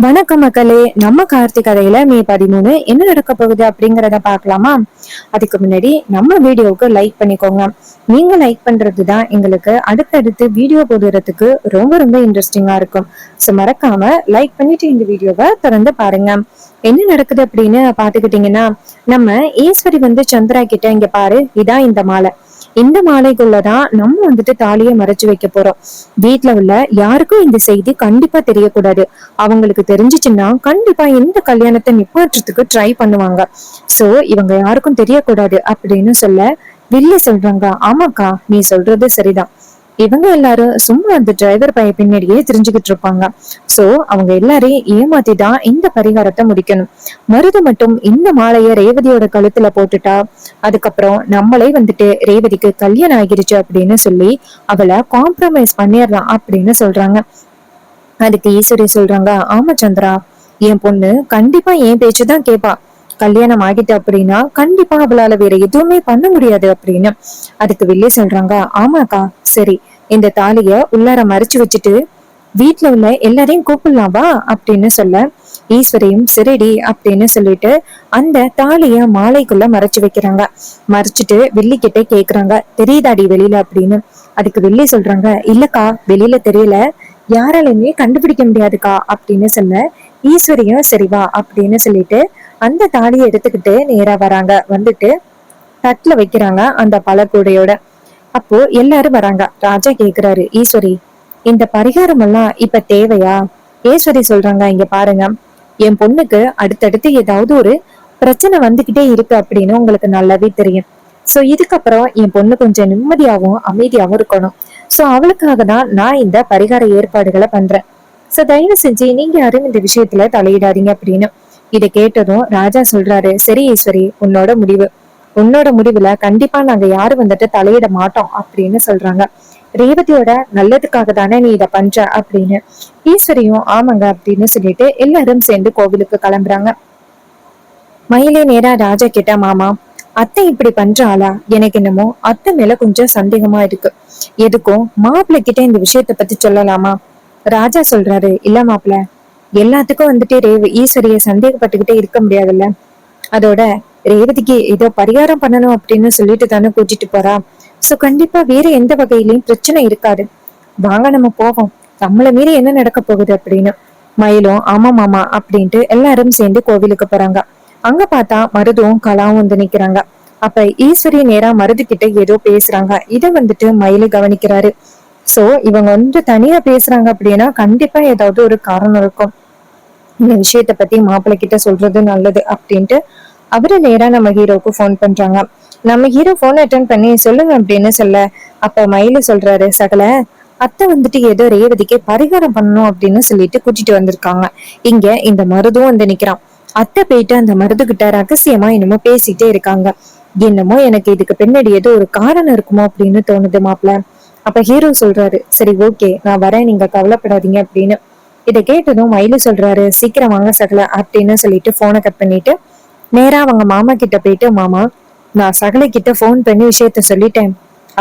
வணக்கம் மக்களே. நம்ம கார்த்திக் கதையில மே 13 என்ன நடக்க போகுது அப்படிங்கறத பாக்கலாமா? அதுக்கு முன்னாடி நம்ம வீடியோவுக்கு லைக் பண்ணிக்கோங்க. நீங்க லைக் பண்றதுதான் எங்களுக்கு அடுத்தடுத்து வீடியோ போடுறதுக்கு ரொம்ப ரொம்ப இன்ட்ரெஸ்டிங்கா இருக்கும். சோ மறக்காம லைக் பண்ணிட்டு இந்த வீடியோவை தொடர்ந்து பாருங்க. என்ன நடக்குது அப்படின்னு பாத்துக்கிட்டீங்கன்னா, நம்ம ஈஸ்வரி சந்திரா கிட்ட, இங்க பாரு, இதான் இந்த மாலை. இந்த மாலைக்குள்ளதான் நம்ம தாலியை மறைச்சு வைக்க போறோம். வீட்டுல உள்ள யாருக்கும் இந்த செய்தி கண்டிப்பா தெரியக்கூடாது. அவங்களுக்கு தெரிஞ்சிச்சுன்னா கண்டிப்பா இந்த கல்யாணத்தை நிப்பாற்றத்துக்கு ட்ரை பண்ணுவாங்க. சோ இவங்க யாருக்கும் தெரியக்கூடாது அப்படின்னு சொல்ல, வில்லி சொல்றாங்க, ஆமாக்கா, நீ சொல்றது சரிதான். இவங்க எல்லாரும் சும்மா அந்த டிரைவர் பைய பின்னாடியே தெரிஞ்சுக்கிட்டு இருப்பாங்க. சோ அவங்க எல்லாரையும் ஏமாத்திதான் இந்த பரிகாரத்தை முடிக்கணும். மருது மட்டும் இந்த மாலைய ரேவதியோட கழுத்துல போட்டுட்டா, அதுக்கப்புறம் நம்மளே ரேவதிக்கு கல்யாணம் ஆகிருச்சு அப்படின்னு சொல்லி அவளை காம்ப்ரமைஸ் பண்ணிடலாம் அப்படின்னு சொல்றாங்க. அதுக்கு ஈஸ்வரி சொல்றாங்க, ஆமா சந்திரா, என் பொண்ணு கண்டிப்பா என் பேச்சுதான் கேட்பா. கல்யாணம் ஆகிட்டு அப்படின்னா கண்டிப்பா அவளால வேற எதுவுமே பண்ண முடியாது அப்படின்னு. அதுக்கு வில்லி சொல்றாங்க, ஆமாக்கா, சரி, இந்த தாலிய உள்ளார மறைச்சு வச்சுட்டு வீட்டுல உள்ள எல்லாரையும் கூப்பிடலாம் வா அப்படின்னு சொல்ல, ஈஸ்வரியும் சரிடி அப்படின்னு சொல்லிட்டு அந்த தாலிய மாலைக்குள்ள மறைச்சு வைக்கிறாங்க. மறைச்சிட்டு வில்லி கிட்ட கேக்குறாங்க, தெரியுதாடி வெளியில அப்படின்னு. அதுக்கு வில்லி சொல்றாங்க, இல்லக்கா, வெளியில தெரியல, யாராலுமே கண்டுபிடிக்க முடியாதுக்கா அப்படின்னு சொல்ல, ஈஸ்வரியும் சரிவா அப்படின்னு சொல்லிட்டு அந்த தாலியை எடுத்துக்கிட்டு நேரா வராங்க. தட்டுல வைக்கிறாங்க அந்த பழக்கூடையோட. அப்போ எல்லாரும் வராங்க. ராஜா கேக்குறாரு, ஈஸ்வரி, இந்த பரிகாரம் எல்லாம் இப்ப தேவையா? ஈஸ்வரி சொல்றாங்க, இங்க பாருங்க, என் பொண்ணுக்கு அடுத்தடுத்து ஏதாவது ஒரு பிரச்சனை வந்துகிட்டே இருக்கு அப்படின்னு உங்களுக்கு நல்லாவே தெரியும். சோ இதுக்கப்புறம் என் பொண்ணு கொஞ்சம் நிம்மதியாவும் அமைதியாவும் இருக்கணும். சோ அவளுக்காக தான் நான் இந்த பரிகார ஏற்பாடுகளை பண்றேன். சோ தயவு செஞ்சு நீங்க யாரும் இந்த விஷயத்துல தலையிடாதீங்க அப்படின்னு. இதை கேட்டதும் ராஜா சொல்றாரு, சரி ஈஸ்வரி, உன்னோட முடிவுல கண்டிப்பா நாங்க யாரும் தலையிட மாட்டோம் அப்படின்னு சொல்றாங்க. ரேவதியோட நல்லதுக்காக தானே நீ இத பண்ற அப்படின்னு. ஈஸ்வரியும் ஆமாங்க அப்படின்னு சொல்லிட்டு எல்லாரும் சேர்ந்து கோவிலுக்கு கிளம்புறாங்க. மயிலே நேரா ராஜா கிட்ட, மாமா, அத்தை இப்படி பண்றாளா? எனக்கு என்னமோ அத்தை மேல கொஞ்சம் சந்தேகமா இருக்கு. எதுக்கும் மாப்பிள்ளை கிட்ட இந்த விஷயத்த பத்தி சொல்லலாமா? ராஜா சொல்றாரு, இல்ல மாப்பிள்ள, எல்லாத்துக்கும் ஈஸ்வரிய சந்தேகப்பட்டுக்கிட்டே இருக்க முடியாதுல்ல. அதோட ரேவதிக்கு ஏதோ பரிகாரம் பண்ணணும் அப்படின்னு சொல்லிட்டு தானே கூட்டிட்டு போறா. சோ கண்டிப்பா வேற எந்த வகையிலயும் பிரச்சனை இருக்காது. வாங்க நம்ம போவோம், நம்மள மீறி என்ன நடக்க போகுது அப்படின்னு. மயிலும் ஆமா மாமா அப்படின்ட்டு எல்லாரும் சேர்ந்து கோவிலுக்கு போறாங்க. அங்க பார்த்தா மருதுவும் கலாவும் நிக்கிறாங்க. அப்ப ஈஸ்வரி நேரா மருது கிட்ட ஏதோ பேசுறாங்க. இத மயிலு கவனிக்கிறாரு. சோ இவங்க தனியா பேசுறாங்க அப்படின்னா கண்டிப்பா ஏதாவது ஒரு காரணம் இருக்கும். இந்த விஷயத்த பத்தி மாப்பிள்ளை கிட்ட சொல்றது நல்லது அப்படின்ட்டு அவரு நேரா நம்ம ஹீரோக்கு போன் பண்றாங்க. நம்ம ஹீரோ போன் அட்டன் பண்ணி சொல்லுங்க அப்படின்னு சொல்ல, அப்ப மயிலு சொல்றாரு, சகல, அத்தை ஏதோ ரேவதிக்கு பரிகாரம் பண்ணணும் அப்படின்னு சொல்லிட்டு கூட்டிட்டு வந்திருக்காங்க. இங்க இந்த மருதும் நிக்கிறான். அத்தை போயிட்டு அந்த மருது கிட்ட ரகசியமா என்னமோ பேசிட்டே இருக்காங்க. என்னமோ எனக்கு இதுக்கு பின்னாடி ஏதோ ஒரு காரணம் இருக்குமோ அப்படின்னு தோணுது மாப்பிள்ள. அப்ப ஹீரோ சொல்றாரு, சரி ஓகே, நான் வரேன், நீங்க கவலைப்படாதீங்க அப்படின்னு. இதை கேட்டதும் மயிலு சொல்றாரு, சீக்கிரம் வாங்க சகல அப்படின்னு சொல்லிட்டு போனை கட் பண்ணிட்டு நேரா அவங்க மாமா கிட்ட போயிட்டு, மாமா, நான் சகல கிட்ட போன் பண்ணி விஷயத்த சொல்லிட்டேன்,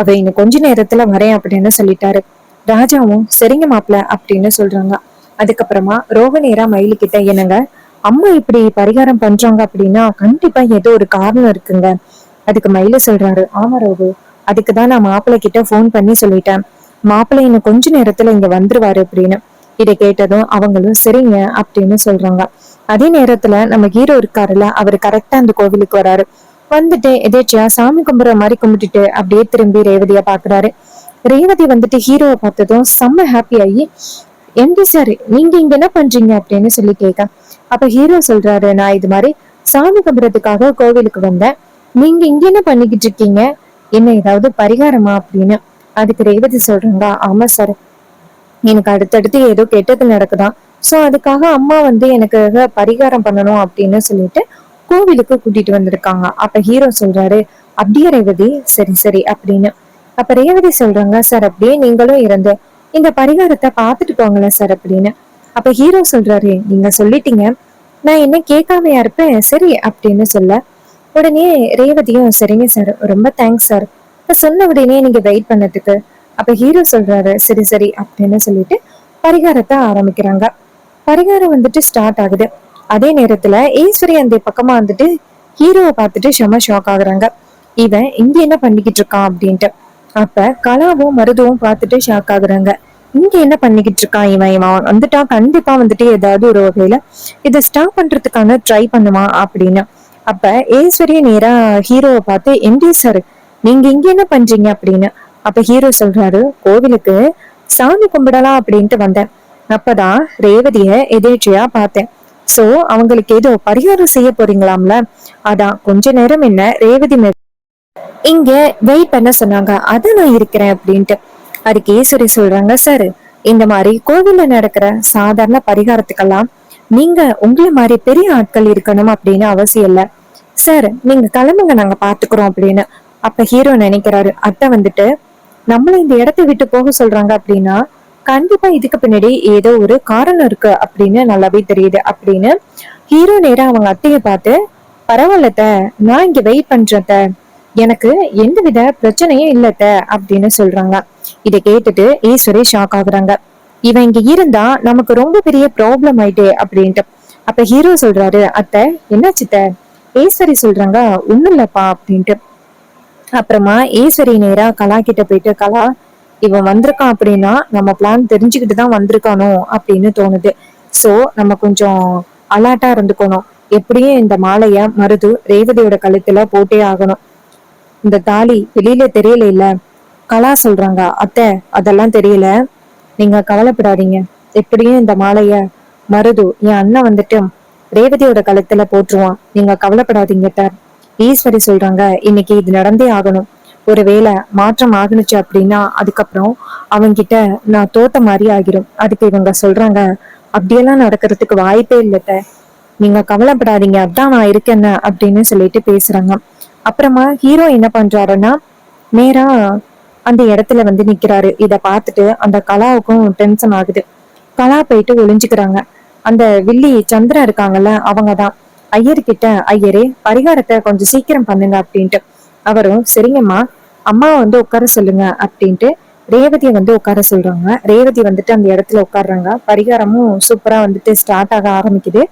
அவ இன்னும் கொஞ்ச நேரத்துல வரேன் அப்படின்னு சொல்லிட்டாரு. ராஜாவும் சரிங்க மாப்பிள்ள அப்படின்னு சொல்றாங்க. அதுக்கப்புறமா ரோக மயிலு கிட்ட, என்னங்க, அம்மா இப்படி பரிகாரம் பண்றாங்க அப்படின்னா கண்டிப்பா ஏதோ ஒரு காரணம் இருக்குங்க. அதுக்கு மயிலு சொல்றாரு, ஆமா ரோகு, அதுக்குதான் நான் மாப்பிள்ளை கிட்ட போன் பண்ணி சொல்லிட்டேன், மாப்பிள்ளை இன்னும் கொஞ்ச நேரத்துல இங்க வந்துருவாரு அப்படின்னு. இதை கேட்டதும் அவங்களும் சரிங்க அப்படின்னு சொல்றாங்க. அதே நேரத்துல நம்ம ஹீரோ இருக்காருல்ல, அவரு கரெக்டா அந்த கோவிலுக்கு வராரு. எதேச்சியா சாமி கும்பிடுற மாதிரி கும்பிட்டுட்டு அப்படியே திரும்பி ரேவதியா பாக்குறாரு. ரேவதி ஹீரோவை பார்த்ததும் செம்ம ஹாப்பி ஆகி, எம்டி சார், நீங்க இங்க என்ன பண்றீங்க அப்படின்னு சொல்லி கேட்க, அப்ப ஹீரோ சொல்றாரு, நான் இது மாதிரி சாமி கும்பிடுறதுக்காக கோவிலுக்கு வந்தேன், நீங்க இங்க என்ன பண்ணிக்கிட்டு இருக்கீங்க, என்ன ஏதாவது பரிகாரமா அப்படின்னு. அதுக்கு ரேவதி சொல்றாங்க, ஆமா சார், எனக்கு அடுத்தடுத்து ஏதோ கெட்டது நடக்குதான். சோ அதுக்காக அம்மா எனக்கு பரிகாரம் பண்ணணும் அப்படின்னு சொல்லிட்டு கோவிலுக்கு கூட்டிட்டு வந்திருக்காங்க. அப்ப ஹீரோ சொல்றாரு, அப்படியே ரேவதி, சரி சரி அப்படின்னு. அப்ப ரேவதி சொல்றாங்க, சார் அப்படியே நீங்களும் இருந்து இந்த பரிகாரத்தை பாத்துட்டு போங்களேன் சார் அப்படின்னு. அப்ப ஹீரோ சொல்றாரு, நீங்க சொல்லிட்டீங்க, நான் என்ன கேட்காமையா இருப்பேன், சரி அப்படின்னு சொல்ல, உடனே ரேவதியும் சரிங்க சார், ரொம்ப தேங்க்ஸ் சார், சொன்ன உடனே நீங்க வெயிட் பண்ணதுக்கு. அப்ப ஹீரோ சொல்றாரு, சரி சரி அப்படின்னு சொல்லிட்டு பரிகாரத்தை ஆரம்பிக்கிறாங்க. பரிகாரம் வந்துட்டு ஸ்டார்ட் ஆகுது. அதே நேரத்துல ஈஸ்வரி அந்த பக்கமா வந்துட்டு ஹீரோவை பார்த்துட்டு செம ஷாக் ஆகுறாங்க. இவன் இங்க என்ன பண்ணிக்கிட்டு இருக்கான் அப்படின்ட்டு. அப்ப கலாவும் மருதுவும் பார்த்துட்டு ஷாக் ஆகுறாங்க. இங்க என்ன பண்ணிக்கிட்டு இருக்கான் இவன், இவன் வந்துட்டா கண்டிப்பா வந்துட்டு ஏதாவது ஒரு வகையில இதை ஸ்டாப் பண்றதுக்கான ட்ரை பண்ணுவான் அப்படின்னு. அப்ப ஈஸ்வரிய நேரா ஹீரோவை பார்த்து, எம்டி சார் நீங்க இங்க என்ன பண்றீங்க அப்படின்னு. அப்ப ஹீரோ சொல்றாரு, கோவிலுக்கு சாமி கும்பிடலாம் அப்படின்ட்டு வந்தேன். அப்பதான் ரேவதிய எதேச்சியா பார்த்தேன். சோ அவங்களுக்கு ஏதோ பரிகாரம் செய்ய போறீங்களாம்ல, அதான் கொஞ்ச நேரம் என்ன ரேவதி இங்க வெயிட் பண்ண சொன்னாங்க, அத நான் இருக்கிறேன் அப்படின்ட்டு. அதுக்கு ஈஸ்வரி சொல்றாங்க, சார் இந்த மாதிரி கோவில்ல நடக்கிற சாதாரண பரிகாரத்துக்கெல்லாம் நீங்க உங்களை மாதிரி பெரிய ஆட்கள் இருக்கணும் அப்படின்னு அவசியம் இல்ல சார், நீங்க கிளம்புங்க நாங்க பாத்துக்கிறோம் அப்படின்னு. அப்ப ஹீரோ நினைக்கிறாரு, அத்தை வந்துட்டு நம்மள இந்த இடத்த விட்டு போக சொல்றாங்க அப்படின்னா கண்டிப்பா இதுக்கு பின்னாடி ஏதோ ஒரு காரணம் இருக்கு அப்படின்னு நல்லாவே தெரியுது அப்படின்னு. ஹீரோ நேரா அவங்க அத்தைய பார்த்து, பரவாயில்லத்த நான் இங்க வெயிட் பண்றத, எனக்கு எந்தவித பிரச்சனையும் இல்லத்த அப்படின்னு சொல்றாங்க. இதை கேட்டுட்டு ஈஸ்வரி ஷாக் ஆகுறாங்க. இவன் இங்க இருந்தா நமக்கு ரொம்ப பெரிய ப்ராப்ளம் ஆயிட்டே அப்படின்ட்டு. அப்ப ஹீரோ சொல்றாரு, அத்தை என்னாச்சுத்த. ஈஸ்வரி சொல்றாங்க, ஒண்ணும் இல்லப்பா அப்படின்ட்டு. அப்புறமா ஈஸ்வரி நேரா கலா கிட்ட போயிட்டு, கலா இவன் வந்திருக்கான் அப்படின்னா நம்ம பிளான் தெரிஞ்சுக்கிட்டு தான் வந்திருக்கானோ அப்படின்னு தோணுது. சோ நம்ம கொஞ்சம் அலர்ட்டா இருந்துக்கணும். எப்படியும் இந்த மாலைய மருது ரேவதியோட கழுத்துல போட்டே ஆகணும். இந்த தாலி வெளியில தெரியல இல்ல. கலா சொல்றாங்க, அத்தை அதெல்லாம் தெரியல, நீங்க கவலைப்படாதீங்க. எப்படியும் இந்த மாலைய மருது என் அண்ணன் வந்துட்டு ரேவதியோட கழுத்துல போட்டுருவான், நீங்க கவலைப்படாதீங்க சார். ஈஸ்வரி சொல்றாங்க, இன்னைக்கு இது நடந்தே ஆகணும். ஒருவேளை மாற்றம் ஆகுனுச்சு அப்படின்னா அதுக்கப்புறம் அவங்கிட்ட நான் தோத்த மாதிரி ஆகிரும். அதுக்கு இவங்க சொல்றாங்க, அப்படியெல்லாம் நடக்கிறதுக்கு வாய்ப்பே இல்லட்ட, நீங்க கவலைப்படாதீங்க, அதான் நான் இருக்கேன்னு அப்படின்னு சொல்லிட்டு பேசுறாங்க. அப்புறமா ஹீரோ என்ன பண்றாருன்னா நேரா அந்த இடத்துல வந்து நிக்கிறாரு. இத பார்த்துட்டு அந்த கலாவுக்கும் டென்ஷன் ஆகுது. கலா போயிட்டு ஒளிஞ்சுக்கிறாங்க. அந்த வில்லி சந்திரா இருக்காங்கல்ல, அவங்கதான் ஐயர்கிட்ட, ஐயரே பரிகாரத்தை கொஞ்சம் சீக்கிரம் பண்ணுங்க அப்படின்ட்டு. அவரும் சரிங்கம்மா அம்மா வந்து உட்கார சொல்லுங்க அப்படின்ட்டு ரேவதியை வந்து உட்கார சொல்றாங்க. ரேவதி வந்துட்டு அந்த இடத்துல உட்காடுறாங்க. பரிகாரமும் சூப்பரா வந்துட்டு ஸ்டார்ட் ஆக ஆரம்பிக்குது.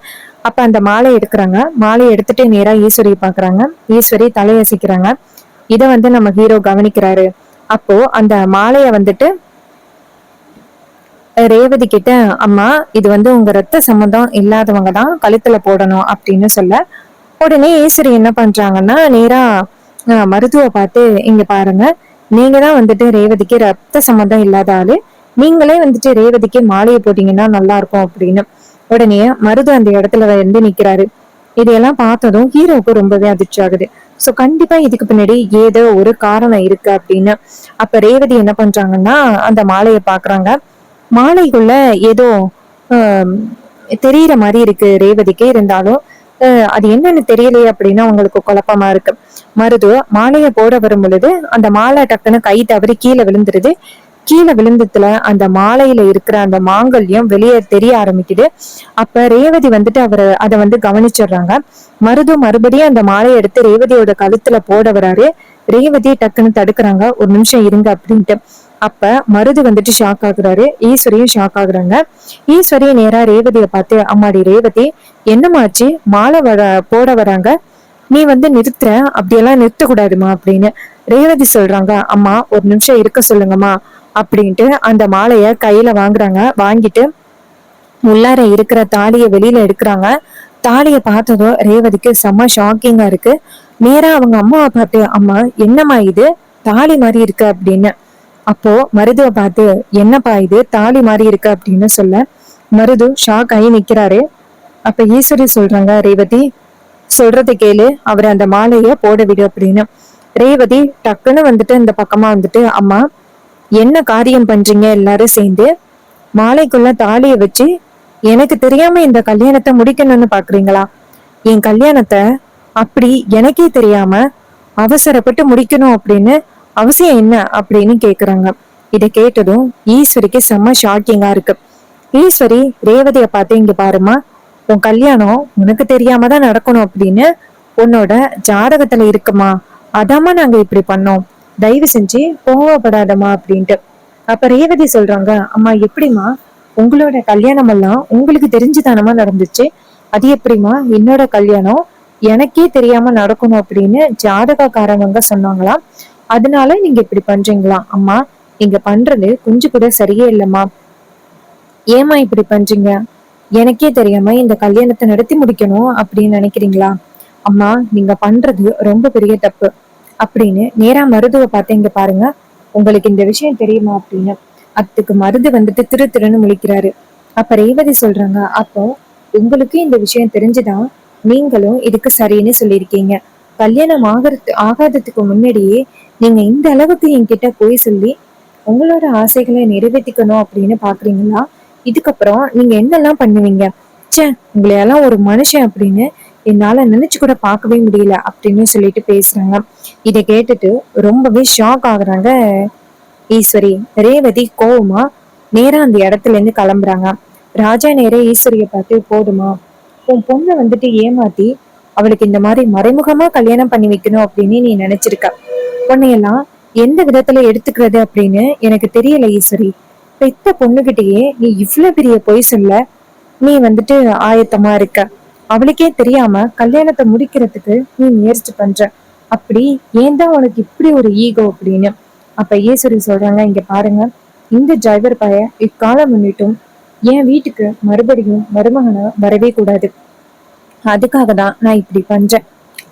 அப்ப அந்த மாலை எடுக்கிறாங்க. மாலை எடுத்துட்டு நேரா ஈஸ்வரியை பாக்குறாங்க. ஈஸ்வரி தலையசிக்கிறாங்க. இத வந்து நம்ம ஹீரோ கவனிக்கிறாரு. அப்போ அந்த மாலைய வந்துட்டு ரேவதி கிட்ட, அம்மா இது வந்து உங்க ரத்த சம்பந்தம் இல்லாதவங்க தான் கழுத்துல போடணும் அப்படின்னு சொல்ல, உடனே ஈஸ்வரி என்ன பண்றாங்கன்னா நேரா மருத்துவ பார்த்து, இங்க பாருங்க நீங்க தான் வந்துட்டு ரேவதிக்கு ரத்த சம்பந்தம் இல்லாத ஆளு, நீங்களே வந்துட்டு ரேவதிக்கு மாலையை போட்டீங்கன்னா நல்லா இருக்கும் அப்படின்னு. உடனே மருது அந்த இடத்துல வந்து நிக்கிறாரு. இதையெல்லாம் பார்த்ததும் ஹீரோவுக்கு ரொம்பவே அதிர்ச்சி ஆகுது. சோ கண்டிப்பா இதுக்கு பின்னாடி ஏதோ ஒரு காரணம் இருக்கு அப்படின்னு. அப்ப ரேவதி என்ன பண்றாங்கன்னா அந்த மாலையை பாக்குறாங்க. மாலைக்குள்ள ஏதோ ஆஹ் தெரியற மாதிரி இருக்கு ரேவதிக்கு. இருந்தாலும் அது என்னன்னு தெரியலையே அப்படின்னு அவங்களுக்கு குழப்பமா இருக்கு. மருது மாலையை போட வரும் பொழுது அந்த மாலை டக்குன்னு கை தவறி கீழே விழுந்துருது. கீழே விழுந்ததுல அந்த மாலையில இருக்கிற அந்த மாங்கல்யம் வெளியே தெரிய ஆரம்பிக்குது. அப்ப ரேவதி வந்துட்டு அதை வந்து கவனிச்சிடுறாங்க. மருது மறுபடியும் அந்த மாலையை எடுத்து ரேவதியோட கழுத்துல போட வராரு. ரேவதி டக்குன்னு தடுக்கிறாங்க, ஒரு நிமிஷம் இருங்க அப்படின்ட்டு. அப்ப மருது வந்துட்டு ஷாக் ஆகுறாரு. ஈஸ்வரியும் ஷாக் ஆகுறாங்க. ஈஸ்வரிய நேரா ரேவதியை பார்த்து, அம்மாடி ரேவதி என்னமாச்சு, மாலை போட வராங்க, நீ வந்து நிறுத்துற, அப்படியெல்லாம் நிறுத்த கூடாதுமா அப்படின்னு. ரேவதி சொல்றாங்க, அம்மா ஒரு நிமிஷம் இருக்க சொல்லுங்கம்மா அப்படின்ட்டு அந்த மாலைய கையில வாங்குறாங்க. வாங்கிட்டு உள்ளார இருக்கிற தாலியை வெளியில எடுக்கிறாங்க. தாலியை பார்த்ததும் ரேவதிக்கு செம்ம ஷாக்கிங்கா இருக்கு. நேரா அவங்க அம்மாவை பார்த்து, அம்மா என்னம்மா இது தாலி மாதிரி இருக்கு அப்படின்னு. அப்போ மருதுவை பார்த்து, என்னப்பா இது தாலி மாதிரி இருக்கு அப்படின்னு சொல்ல மருது ஷாக் ஆகி நிக்கிறாரு. அப்ப ஈஸ்வரி சொல்றாங்க, ரேவதி சொல்றதை கேளு, அவர் அந்த மாலைய போட விடு அப்படின்னு. ரேவதி டக்குன்னு வந்துட்டு இந்த பக்கமா வந்துட்டு, அம்மா என்ன காரியம் பண்றீங்க எல்லாரும் சேர்ந்து, மாலைக்குள்ள தாலியை வச்சு எனக்கு தெரியாம இந்த கல்யாணத்தை முடிக்கணும்னு பாக்குறீங்களா? என் கல்யாணத்தை அப்படி எனக்கே தெரியாம அவசரப்பட்டு முடிக்கணும் அப்படின்னு அவசியம் என்ன அப்படின்னு கேக்குறாங்க. இதை கேட்டதும் ஈஸ்வரிக்கு செம்ம ஷாக்கிங்கா இருக்கு. ஈஸ்வரி ரேவதிய பார்த்து, இங்க பாருமா, உன் கல்யாணம் உனக்கு தெரியாம தான் நடக்கணும் அப்படின்னு உன்னோட ஜாதகத்துல இருக்குமா, அதாம்மா நாங்க இப்படி பண்ணோம், தயவு செஞ்சு கோவப்படாதம்மா அப்படின்ட்டு. அப்ப ரேவதி சொல்றாங்க, அம்மா எப்படிமா உங்களோட கல்யாணம் எல்லாம் உங்களுக்கு தெரிஞ்சுதானமா நடந்துச்சு. அது எப்படிமா என்னோட கல்யாணம் எனக்கே தெரியாம நடக்கணும் அப்படின்னு ஜாதகக்காரவங்க சொன்னாங்களாம். அதனால நீங்க இப்படி பண்றீங்களா? அம்மா, நீங்க பண்றது கொஞ்சம் கூட சரியே இல்லம்மா. ஏமா இப்படி பண்றீங்க? எனக்கே தெரியாம இந்த கல்யாணத்தை நடத்தி முடிக்கணும் அப்படின்னு நினைக்கிறீங்களா? அம்மா, நீங்க பண்றது ரொம்ப பெரிய தப்பு அப்படின்னு நேரா மருதுவை பார்த்து, இங்க பாருங்க, உங்களுக்கு இந்த விஷயம் தெரியுமா அப்படின்னு. அதுக்கு மருது வந்துட்டு திரு திருன்னு முழிக்கிறாரு. அப்ப ரேவதி சொல்றாங்க, அப்போ உங்களுக்கு இந்த விஷயம் தெரிஞ்சுதான் நீங்களும் இதுக்கு சரின்னு சொல்லியிருக்கீங்க. கல்யாணம் ஆகாததுக்கு முன்னாடியே நீங்க இந்த அளவுக்கு என்கிட்ட போய் சொல்லி உங்களோட ஆசைகளை நிறைவேற்றிக்கணும் அப்படின்னு பாக்குறீங்களா? இதுக்கப்புறம் நீங்க என்னெல்லாம் பண்ணுவீங்க? ச்சே, உங்களையெல்லாம் ஒரு மனுஷன் அப்படின்னு என்னால நினைச்சு கூட பார்க்கவே முடியல அப்படின்னு சொல்லிட்டு பேசுறாங்க. இதை கேட்டுட்டு ரொம்பவே ஷாக் ஆகுறாங்க ஈஸ்வரி. ரேவதி கோவமா நேரா அந்த இடத்துல இருந்து கிளம்புறாங்க. ராஜா நேரா ஈஸ்வரிய பார்த்து, போதுமா, உன் பொண்ணை வந்துட்டு ஏமாத்தி அவளுக்கு இந்த மாதிரி மறைமுகமா கல்யாணம் பண்ணி வைக்கணும் அப்படின்னு நீ நினைச்சிருக்க. உன்னையெல்லாம் எந்த விதத்துல எடுத்துக்கிறது அப்படின்னு எனக்கு தெரியல ஈஸ்வரி. பெத்த பொண்ணுகிட்டயே நீ இவ்வளவு பெரிய பொய் சொல்ல நீ வந்துட்டு ஆயத்தமா இருக்க. அவளுக்கே தெரியாம கல்யாணத்தை முடிக்கிறதுக்கு நீ முயற்சி பண்ற. அப்படி ஏன் தான் உனக்கு இப்படி ஒரு ஈகோ அப்படின்னு. அப்ப ஈஸ்வரி சொல்றாங்க, இங்க பாருங்க, இந்த டிரைவர் பைய இக்காலம் முன்னிட்டும் என் வீட்டுக்கு மறுபடியும் மருமகனா வரவே கூடாது. அதுக்காக தான் நான் இப்படி பண்றேன்.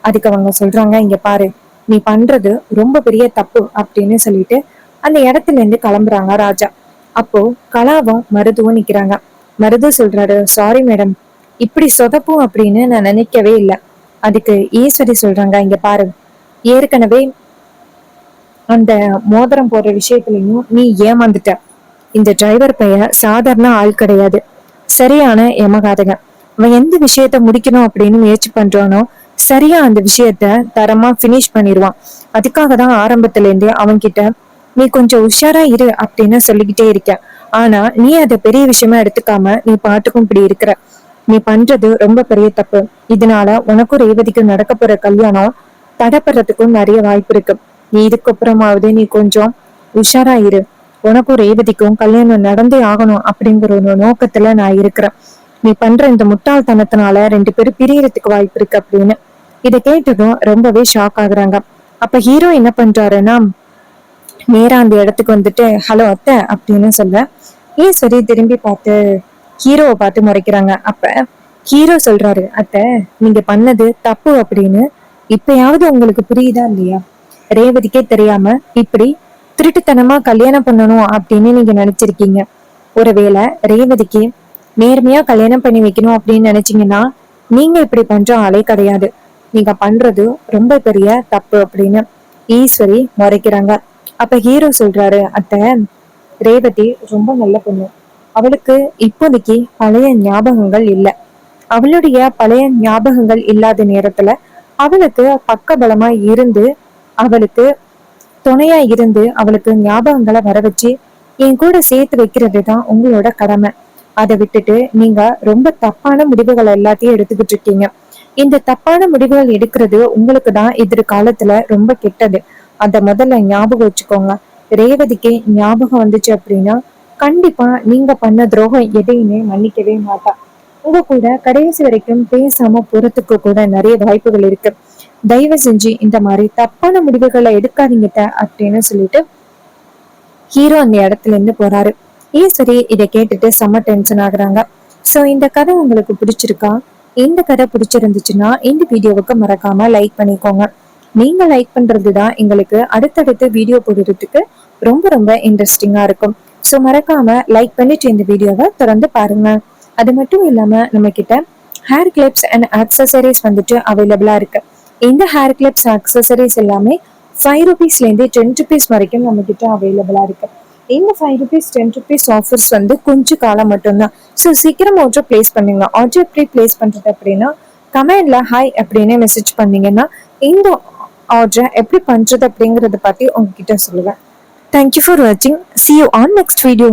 அதுக்கு அவங்க சொல்றாங்க, இங்க பாரு, நீ பண்றது ரொம்ப பெரிய தப்பு அப்படின்னு சொல்லிட்டு அந்த இடத்துல இருந்து கிளம்புறாங்க ராஜா. அப்போ கலாவும் மருதுவும் நிக்கிறாங்க. மருது சொல்றாரு, சாரி மேடம், இப்படி சொதப்பும் அப்படின்னு நான் நினைக்கவே இல்லை. அதுக்கு ஈஸ்வரி சொல்றாங்க, இங்க பாரு, ஏற்கனவே அந்த மோதிரம் போடுற விஷயத்துலயும் நீ ஏமாந்துட்ட. இந்த டிரைவர் பையன் சாதாரண ஆள் கிடையாது, சரியான எமகாதங்க. அவன் எந்த விஷயத்த முடிக்கணும் அப்படின்னு முயற்சி பண்றானோ சரியா அந்த விஷயத்த தரமா பினிஷ் பண்ணிடுவான். அதுக்காக தான் ஆரம்பத்துல இருந்தே அவன்கிட்ட நீ கொஞ்சம் உஷாரா இரு அப்படின்னு சொல்லிக்கிட்டே இருக்க. ஆனா நீ அதை பெரிய விஷயமா எடுத்துக்காம நீ பாட்டுக்கும் இப்படி இருக்கிற. நீ பண்றது ரொம்ப பெரிய தப்பு. இதனால உனக்கும் ரேவதிக்கும் நடக்க போற கல்யாணம் தடைப்படுறதுக்கும் நிறைய வாய்ப்பு இருக்கு. நீ இதுக்கப்புறமாவது நீ கொஞ்சம் உஷாரா இரு. உனக்கும் ரேவதிக்கும் கல்யாணம் நடந்தே ஆகணும் அப்படிங்கிற ஒரு நோக்கத்துல நான் இருக்கிறேன். நீ பண்ற இந்த முட்டாள்தனத்தினால 2 பேரும் பிரியறதுக்கு வாய்ப்பு இருக்கு அப்படின்னு. இதை கேட்டதும் ரொம்பவே ஷாக் ஆகுறாங்க. அப்ப ஹீரோ என்ன பண்றாருன்னா, நேரா அந்த இடத்துக்கு வந்துட்டு, ஹலோ அத்தை அப்படின்னு சொல்ல சரி திரும்பி பார்த்து ஹீரோவை பார்த்து முறைக்கிறாங்க. அப்ப ஹீரோ சொல்றாரு, அத்தை, நீங்க பண்ணது தப்பு அப்படின்னு இப்பயாவது உங்களுக்கு புரியுதா இல்லையா? ரேவதிக்கே தெரியாம இப்படி திருட்டுத்தனமா கல்யாணம் பண்ணணும் அப்படின்னு நீங்க நினைச்சிருக்கீங்க. ஒருவேளை ரேவதிக்கு நேர்மையா கல்யாணம் பண்ணி வைக்கணும் அப்படின்னு நினைச்சீங்கன்னா நீங்க இப்படி பண்ற ஆளே கிடையாது. நீங்க பண்றது ரொம்ப பெரிய தப்பு அப்படின்னு ஈஸ்வரி முறைக்கிறாங்க. அப்ப ஹீரோ சொல்றாரு, அத்தை, ரேவதி ரொம்ப நல்ல பொண்ணு. அவளுக்கு இப்போதைக்கு பழைய ஞாபகங்கள் இல்ல. அவளுடைய பழைய ஞாபகங்கள் இல்லாத நேரத்துல அவளுக்கு பக்கபலமா இருந்து அவளுக்கு துணையா இருந்து அவளுக்கு ஞாபகங்களை வர வச்சு என் கூட சேர்த்து வைக்கிறது தான் உங்களோட கடமை. அதை விட்டுட்டு நீங்க ரொம்ப தப்பான முடிவுகள் எல்லாத்தையும் எடுத்துக்கிட்டு இருக்கீங்க. இந்த தப்பான முடிவுகள் எடுக்கிறது உங்களுக்கு தான் எதிர்காலத்துல ரொம்ப கெட்டது. அத முதல்ல ஞாபகம் வச்சுக்கோங்க. ரேவதிக்கு ஞாபகம் வந்துச்சு அப்படின்னா கண்டிப்பா நீங்க பண்ண துரோகம் எதையுமே மன்னிக்கவே மாட்டா. உங்க கூட கடைசி வரைக்கும் பேசாம போறதுக்கு கூட நிறைய வாய்ப்புகள் இருக்கு. தயவு செஞ்சு இந்த மாதிரி தப்பான முடிவுகளை எடுக்காதீங்க அப்படின்னு சொல்லிட்டு ஹீரோ அந்த இடத்துல இருந்து போறாரு. சரி இதை கேட்டுட்டு செம்ம டென்ஷன் ஆகுறாங்க. சோ இந்த கதை உங்களுக்கு பிடிச்சிருக்கா? இந்த கதை பிடிச்சிருந்துச்சுன்னா இந்த வீடியோவுக்கு மறக்காம லைக் பண்ணிக்கோங்க. நீங்க லைக் பண்றதுதான் எங்களுக்கு அடுத்தடுத்து வீடியோ போடுறதுக்கு ரொம்ப ரொம்ப இன்ட்ரெஸ்டிங்கா இருக்கும். சோ மறக்காம லைக் பண்ணிட்டு இந்த வீடியோவை தொடர்ந்து பாருங்க. அது மட்டும் இல்லாம நம்ம கிட்ட ஹேர் கிளிப்ஸ் அண்ட் ஆக்சசரிஸ் வந்துட்டு அவைலபிளா இருக்கு. இந்த ஹேர் கிளிப்ஸ் ஆக்சசரிஸ் எல்லாமே 5 rupeesல இருந்து 10 rupees வரைக்கும் நம்ம கிட்ட அவைலபிளா இருக்கு. இந்த 5 rupees 10 rupees ஆஃபர்ஸ் வந்து கொஞ்ச காலம் மட்டும்தான். ஸோ சீக்கிரம் ஆர்டர் பிளேஸ் பண்ணுங்க. ஆர்டர் எப்படி பிளேஸ் பண்றது அப்படின்னா, கமெண்ட்ல ஹாய் அப்படின்னு மெசேஜ் பண்ணீங்கன்னா இந்த ஆர்டரை எப்படி பண்றது அப்படிங்கறத பத்தி உங்ககிட்ட சொல்லுவேன். தேங்க்யூ ஃபார் வாட்சிங். See you on next video.